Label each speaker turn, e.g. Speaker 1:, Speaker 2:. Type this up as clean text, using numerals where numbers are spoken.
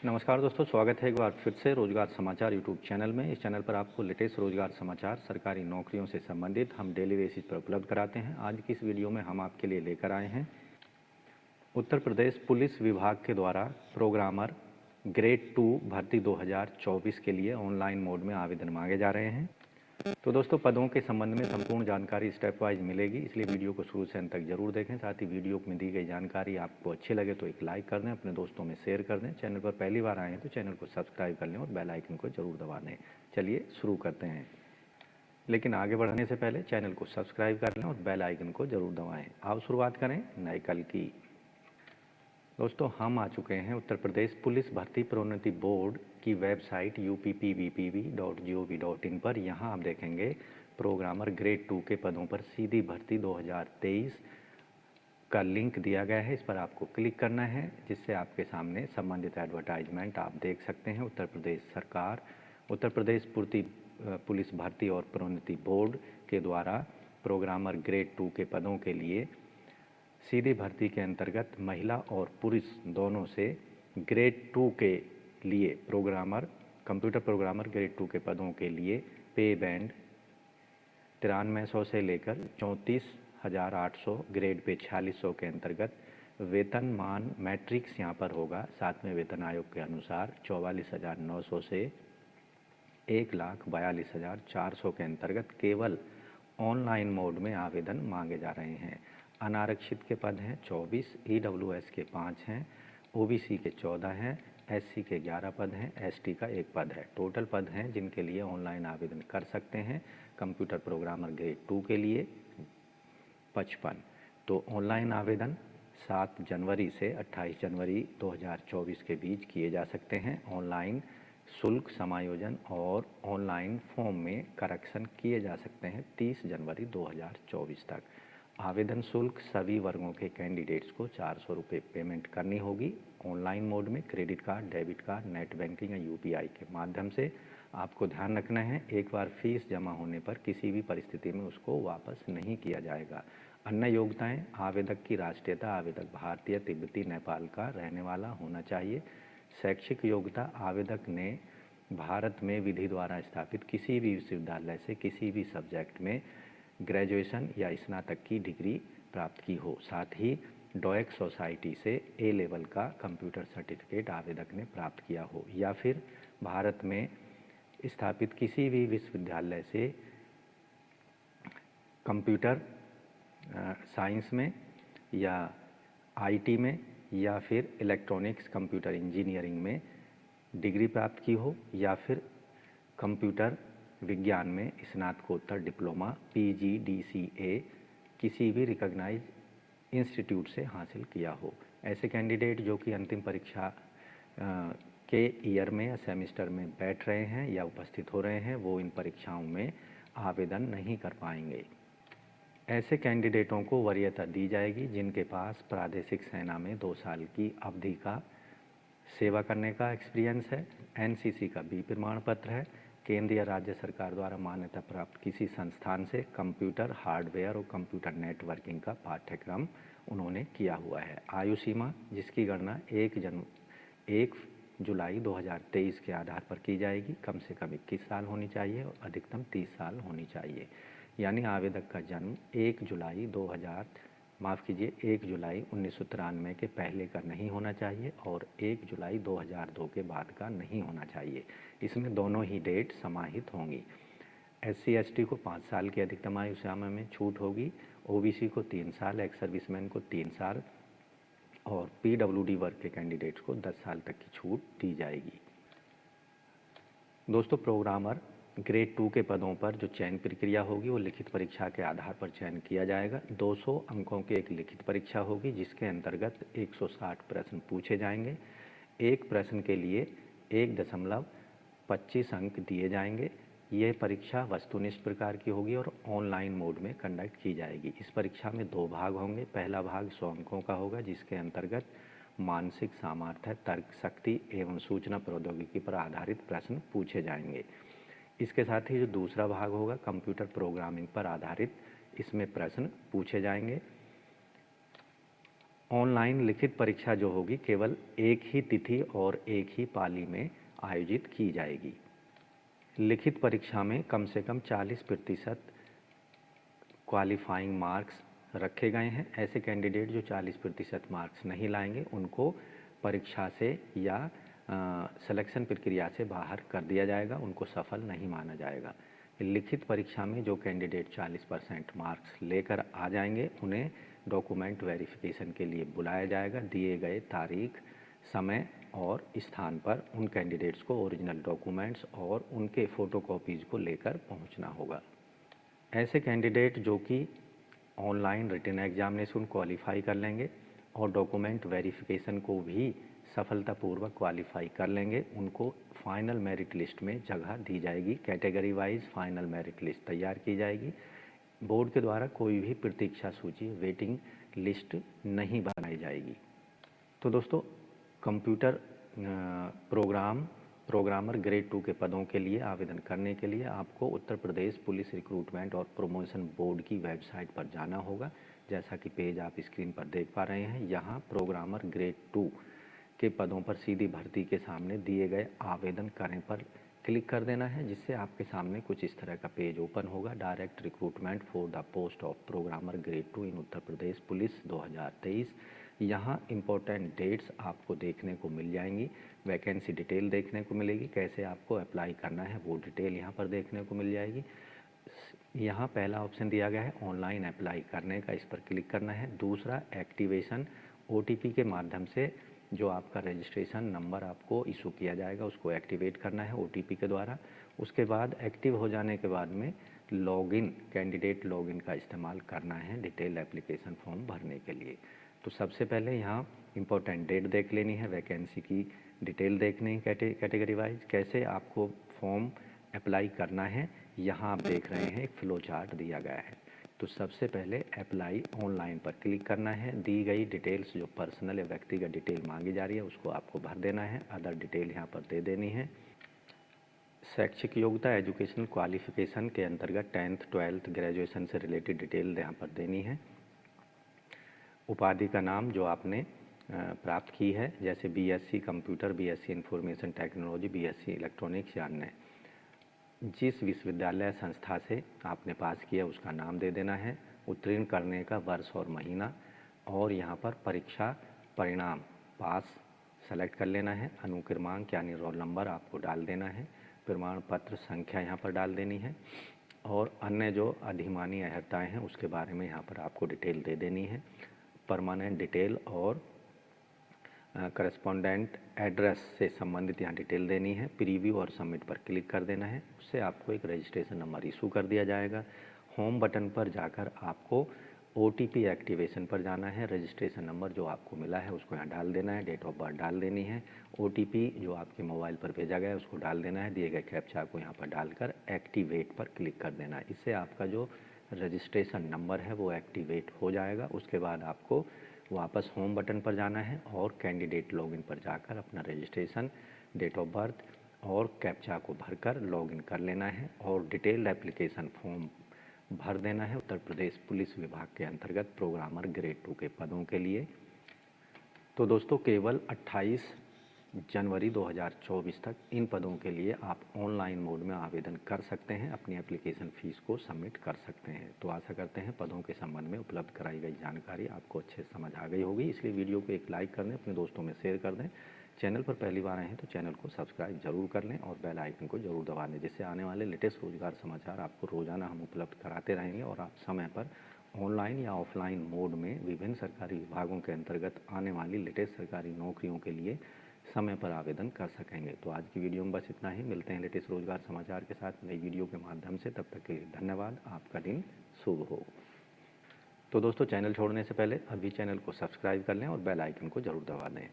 Speaker 1: नमस्कार दोस्तों, स्वागत है एक बार फिर से रोजगार समाचार यूट्यूब चैनल में। इस चैनल पर आपको लेटेस्ट रोजगार समाचार सरकारी नौकरियों से संबंधित हम डेली बेसिस पर उपलब्ध कराते हैं। आज की इस वीडियो में हम आपके लिए लेकर आए हैं उत्तर प्रदेश पुलिस विभाग के द्वारा प्रोग्रामर ग्रेड 2 भर्ती 2024 के लिए ऑनलाइन मोड में आवेदन मांगे जा रहे हैं। तो दोस्तों, पदों के संबंध में संपूर्ण जानकारी स्टेप वाइज मिलेगी, इसलिए वीडियो को शुरू से अंत तक जरूर देखें। साथ ही वीडियो में दी गई जानकारी आपको अच्छी लगे तो एक लाइक कर दें, अपने दोस्तों में शेयर कर दें। चैनल पर पहली बार आए हैं तो चैनल को सब्सक्राइब कर लें और बेल आइकन को जरूर दबा दें। चलिए शुरू करते हैं, लेकिन आगे बढ़ने से पहले चैनल को सब्सक्राइब कर लें और बेल आइकन को जरूर दबाएँ। आओ शुरुआत करें नए कल की। दोस्तों, हम आ चुके हैं उत्तर प्रदेश पुलिस भर्ती प्रोन्नति बोर्ड की वेबसाइट uppbpv.gov.in पर। यहाँ आप देखेंगे प्रोग्रामर ग्रेड 2 के पदों पर सीधी भर्ती 2023 का लिंक दिया गया है। इस पर आपको क्लिक करना है, जिससे आपके सामने संबंधित एडवर्टाइजमेंट आप देख सकते हैं। उत्तर प्रदेश सरकार, उत्तर प्रदेश पुलिस भर्ती और प्रोन्नति बोर्ड के द्वारा प्रोग्रामर ग्रेड 2 के पदों के लिए सीधी भर्ती के अंतर्गत महिला और पुरुष दोनों से ग्रेड 2 के लिए कंप्यूटर प्रोग्रामर ग्रेड 2 के पदों के लिए पे बैंड 9300 से लेकर 34,800, ग्रेड पे 4600 के अंतर्गत वेतनमान मैट्रिक्स यहाँ पर होगा। साथ में वेतन आयोग के अनुसार 44,900 से 1,42,400 के अंतर्गत केवल ऑनलाइन मोड में आवेदन मांगे जा रहे हैं। अनारक्षित के पद हैं 24, EWS के 5 हैं, OBC के 14 हैं, SC के 11 पद हैं, ST का 1 पद है। टोटल पद हैं जिनके लिए ऑनलाइन आवेदन कर सकते हैं कंप्यूटर प्रोग्रामर ग्रेड 2 के लिए 55। तो ऑनलाइन आवेदन 7 जनवरी से 28 जनवरी 2024 के बीच किए जा सकते हैं। ऑनलाइन शुल्क समायोजन और ऑनलाइन फॉर्म में करेक्शन किए जा सकते हैं 30 जनवरी 2024 तक। आवेदन शुल्क सभी वर्गों के कैंडिडेट्स को 400 रुपये पेमेंट करनी होगी। ऑनलाइन मोड में credit card, debit card, net banking या UPI के माध्यम से। आपको ध्यान रखना है, एक बार फीस जमा होने पर किसी भी परिस्थिति में उसको वापस नहीं किया जाएगा। अन्य योग्यताएं: आवेदक की राष्ट्रीयता, आवेदक भारतीय, तिब्बती, नेपाल का रहने वाला होना चाहिए। शैक्षिक योग्यता: आवेदक ने भारत में विधि द्वारा स्थापित किसी भी विश्वविद्यालय से किसी भी सब्जेक्ट में ग्रेजुएशन या स्नातक की डिग्री प्राप्त की हो। साथ ही डोएक सोसाइटी से A लेवल का कंप्यूटर सर्टिफिकेट आवेदक ने प्राप्त किया हो, या फिर भारत में स्थापित किसी भी विश्वविद्यालय से कंप्यूटर साइंस में या IT में या फिर इलेक्ट्रॉनिक्स कंप्यूटर इंजीनियरिंग में डिग्री प्राप्त की हो, या फिर कंप्यूटर विज्ञान में स्नातकोत्तर डिप्लोमा PGDCA किसी भी रिकॉग्नाइज इंस्टीट्यूट से हासिल किया हो। ऐसे कैंडिडेट जो कि अंतिम परीक्षा के ईयर में या सेमेस्टर में बैठ रहे हैं या उपस्थित हो रहे हैं, वो इन परीक्षाओं में आवेदन नहीं कर पाएंगे। ऐसे कैंडिडेटों को वरीयता दी जाएगी जिनके पास प्रादेशिक सेना में 2 साल की अवधि का सेवा करने का एक्सपीरियंस है, NCC का B प्रमाण पत्र है, केंद्र या राज्य सरकार द्वारा मान्यता प्राप्त किसी संस्थान से कंप्यूटर हार्डवेयर और कंप्यूटर नेटवर्किंग का पाठ्यक्रम उन्होंने किया हुआ है। आयु सीमा, जिसकी गणना 1 जुलाई 2023 के आधार पर की जाएगी, कम से कम 21 साल होनी चाहिए और अधिकतम 30 साल होनी चाहिए। यानी आवेदक का जन्म 1 जुलाई 1993 के पहले का नहीं होना चाहिए और 1 जुलाई 2002 के बाद का नहीं होना चाहिए। इसमें दोनों ही डेट समाहित होंगी। SC ST को 5 साल की अधिकतम आयु सीमा में छूट होगी, OBC को 3 साल, एक्स सर्विसमैन को 3 साल और PWD वर्ग के कैंडिडेट्स को 10 साल तक की छूट दी जाएगी। दोस्तों, प्रोग्रामर ग्रेड 2 के पदों पर जो चयन प्रक्रिया होगी वो लिखित परीक्षा के आधार पर चयन किया जाएगा। 200 अंकों की एक लिखित परीक्षा होगी, जिसके अंतर्गत 160 प्रश्न पूछे जाएंगे। एक प्रश्न के लिए 1.25 अंक दिए जाएंगे। यह परीक्षा वस्तुनिष्ठ प्रकार की होगी और ऑनलाइन मोड में कंडक्ट की जाएगी। इस परीक्षा में 2 भाग होंगे। पहला भाग 100 अंकों का होगा, जिसके अंतर्गत मानसिक सामर्थ्य, तर्क शक्ति एवं सूचना प्रौद्योगिकी पर आधारित प्रश्न पूछे जाएंगे। इसके साथ ही जो दूसरा भाग होगा कंप्यूटर प्रोग्रामिंग पर आधारित, इसमें प्रश्न पूछे जाएंगे। ऑनलाइन लिखित परीक्षा जो होगी केवल एक ही तिथि और एक ही पाली में आयोजित की जाएगी। लिखित परीक्षा में कम से कम 40% क्वालिफाइंग मार्क्स रखे गए हैं। ऐसे कैंडिडेट जो 40% मार्क्स नहीं लाएंगे उनको परीक्षा से या सिलेक्शन प्रक्रिया से बाहर कर दिया जाएगा, उनको सफल नहीं माना जाएगा। लिखित परीक्षा में जो कैंडिडेट 40% मार्क्स लेकर आ जाएंगे उन्हें डॉक्यूमेंट वेरिफिकेशन के लिए बुलाया जाएगा। दिए गए तारीख, समय और स्थान पर उन कैंडिडेट्स को ओरिजिनल डॉक्यूमेंट्स और उनके फ़ोटोकॉपीज़ को लेकर पहुंचना होगा। ऐसे कैंडिडेट जो कि ऑनलाइन रिटन एग्जामिनेशन क्वालिफाई कर लेंगे और डॉक्यूमेंट वेरिफिकेशन को भी सफलतापूर्वक क्वालिफाई कर लेंगे, उनको फाइनल मेरिट लिस्ट में जगह दी जाएगी। Category wise final merit list तैयार की जाएगी। बोर्ड के द्वारा कोई भी प्रतीक्षा सूची, वेटिंग लिस्ट नहीं बनाई जाएगी। तो दोस्तों, कंप्यूटर प्रोग्रामर ग्रेड 2 के पदों के लिए आवेदन करने के लिए आपको उत्तर प्रदेश पुलिस रिक्रूटमेंट और प्रमोशन बोर्ड की वेबसाइट पर जाना होगा। जैसा कि पेज आप स्क्रीन पर देख पा रहे हैं, यहाँ प्रोग्रामर ग्रेड 2 के पदों पर सीधी भर्ती के सामने दिए गए आवेदन करें पर क्लिक कर देना है, जिससे आपके सामने कुछ इस तरह का पेज ओपन होगा। Direct recruitment for the post of programmer grade 2 in Uttar Pradesh police 2023। यहाँ इम्पोर्टेंट डेट्स आपको देखने को मिल जाएंगी, वैकेंसी डिटेल देखने को मिलेगी, कैसे आपको अप्लाई करना है वो डिटेल यहाँ पर देखने को मिल जाएगी। यहाँ पहला ऑप्शन दिया गया है ऑनलाइन अप्लाई करने का, इस पर क्लिक करना है। दूसरा एक्टिवेशन, OTP के माध्यम से जो आपका रजिस्ट्रेशन नंबर आपको इशू किया जाएगा उसको एक्टिवेट करना है OTP के द्वारा। उसके बाद एक्टिव हो जाने के बाद में लॉगिन, कैंडिडेट लॉगिन का इस्तेमाल करना है डिटेल एप्लीकेशन फॉर्म भरने के लिए। तो सबसे पहले यहाँ इम्पोर्टेंट डेट देख लेनी है, वैकेंसी की डिटेल देखनी है, कैटेगरी वाइज कैसे आपको फॉर्म अप्लाई करना है। यहाँ आप देख रहे हैं एक फ्लो चार्ट दिया गया है। तो सबसे पहले अप्लाई ऑनलाइन पर क्लिक करना है। दी गई डिटेल्स जो पर्सनल या व्यक्तिगत डिटेल मांगी जा रही है उसको आपको भर देना है। अदर डिटेल यहाँ पर दे देनी है। शैक्षिक योग्यता, एजुकेशनल क्वालिफिकेशन के अंतर्गत 10th 12th ग्रेजुएशन से रिलेटेड डिटेल यहाँ पर देनी है। उपाधि का नाम जो आपने प्राप्त की है, जैसे BSc computer, BSc information technology, BSc electronics या अन्य। जिस विश्वविद्यालय संस्था से आपने पास किया उसका नाम दे देना है। उत्तीर्ण करने का वर्ष और महीना और यहाँ पर परीक्षा परिणाम पास सेलेक्ट कर लेना है। अनुक्रमांक यानी रोल नंबर आपको डाल देना है। प्रमाण पत्र संख्या यहाँ पर डाल देनी है और अन्य जो अधिमानी अहर्ताएँ हैं उसके बारे में यहाँ पर आपको डिटेल दे देनी है। परमानेंट डिटेल और करस्पॉन्डेंट एड्रेस से संबंधित यहाँ डिटेल देनी है। प्रीव्यू और सबमिट पर क्लिक कर देना है। उससे आपको एक रजिस्ट्रेशन नंबर इशू कर दिया जाएगा। होम बटन पर जाकर आपको OTP एक्टिवेशन पर जाना है। रजिस्ट्रेशन नंबर जो आपको मिला है उसको यहाँ डाल देना है। डेट ऑफ बर्थ डाल देनी है। OTP जो आपके मोबाइल पर भेजा गया है उसको डाल देना है। दिए गए कैप्चा को यहाँ पर डालकर एक्टिवेट पर क्लिक कर देना है। इससे आपका जो रजिस्ट्रेशन नंबर है वो एक्टिवेट हो जाएगा। उसके बाद आपको वापस होम बटन पर जाना है और कैंडिडेट लॉगिन पर जाकर अपना रजिस्ट्रेशन, डेट ऑफ बर्थ और कैप्चा को भरकर लॉगिन कर लेना है और डिटेल्ड एप्लीकेशन फॉर्म भर देना है उत्तर प्रदेश पुलिस विभाग के अंतर्गत प्रोग्रामर ग्रेड 2 के पदों के लिए। तो दोस्तों, केवल 28 जनवरी 2024 तक इन पदों के लिए आप ऑनलाइन मोड में आवेदन कर सकते हैं, अपनी एप्लीकेशन फ़ीस को सबमिट कर सकते हैं। तो आशा करते हैं पदों के संबंध में उपलब्ध कराई गई जानकारी आपको अच्छे से समझ आ गई होगी। इसलिए वीडियो को एक लाइक कर दें, अपने दोस्तों में शेयर कर दें। चैनल पर पहली बार आए हैं तो चैनल को सब्सक्राइब जरूर कर लें और बेल आइकन को जरूर दबा दें, जिससे आने वाले लेटेस्ट रोजगार समाचार आपको रोज़ाना हम उपलब्ध कराते रहेंगे और आप समय पर ऑनलाइन या ऑफलाइन मोड में विभिन्न सरकारी विभागों के अंतर्गत आने वाली लेटेस्ट सरकारी नौकरियों के लिए समय पर आवेदन कर सकेंगे। तो आज की वीडियो में बस इतना ही। मिलते हैं लेटेस्ट रोजगार समाचार के साथ नई वीडियो के माध्यम से। तब तक के लिए धन्यवाद। आपका दिन शुभ हो। तो दोस्तों, चैनल छोड़ने से पहले अभी चैनल को सब्सक्राइब कर लें और बेल आइकन को जरूर दबा दें।